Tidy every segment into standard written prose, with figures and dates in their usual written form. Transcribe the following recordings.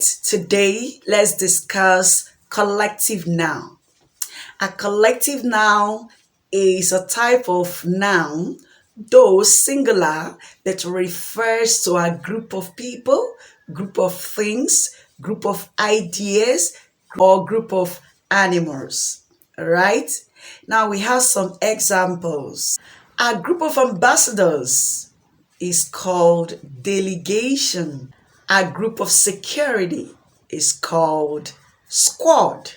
Today, let's discuss collective noun. A collective noun is a type of noun, though singular, that refers to a group of people, group of things, group of ideas, or group of animals. All right? Now we have some examples. A group of ambassadors is called delegation. A group of security is called squad,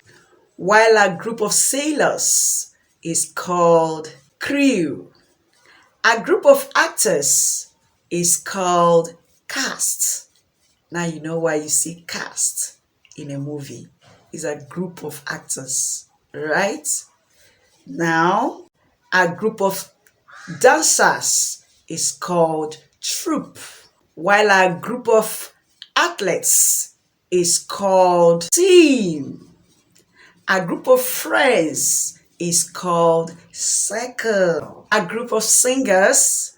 while a group of sailors is called crew. A group of actors is called cast. Now you know why you see cast in a movie. It's a group of actors, right? Now, a group of dancers is called troupe, while a group of athletes is called team. A group of friends is called circle. A group of singers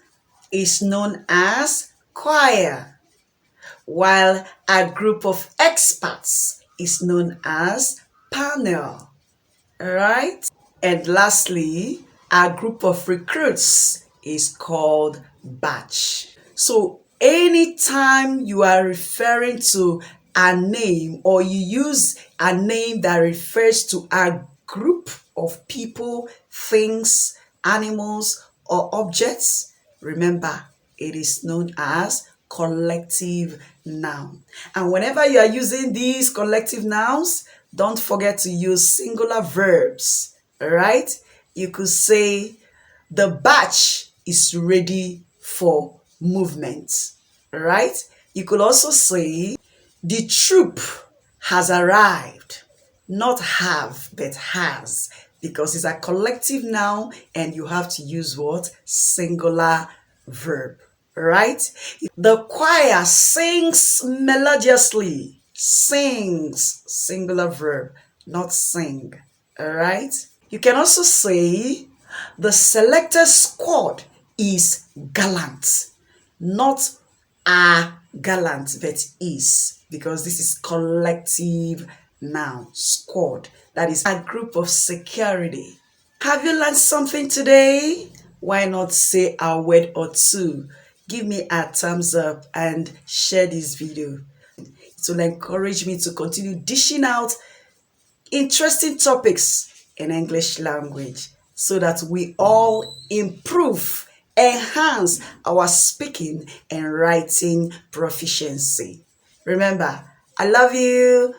is known as choir, while a group of experts is known as panel. Alright? And lastly, a group of recruits is called batch. So anytime you are referring to a name or you use a name that refers to a group of people, things, animals, or objects, remember it is known as collective noun. And whenever you are using these collective nouns, don't forget to use singular verbs. All right? You could say the batch is ready for movement. All right? You could also say the troop has arrived. Not have, but has, because it's a collective noun and you have to use what? Singular verb. Right? The choir sings melodiously. Sings, singular verb, not sing. All right? You can also say the selected squad is gallant. Not are gallant, but is, because this is collective noun, squad. That is a group of security. Have you learned something today? Why not say a word or two? Give me a thumbs up and share this video. It will encourage me to continue dishing out interesting topics in English language so that we all improve, enhance our speaking and writing proficiency. Remember, I love you.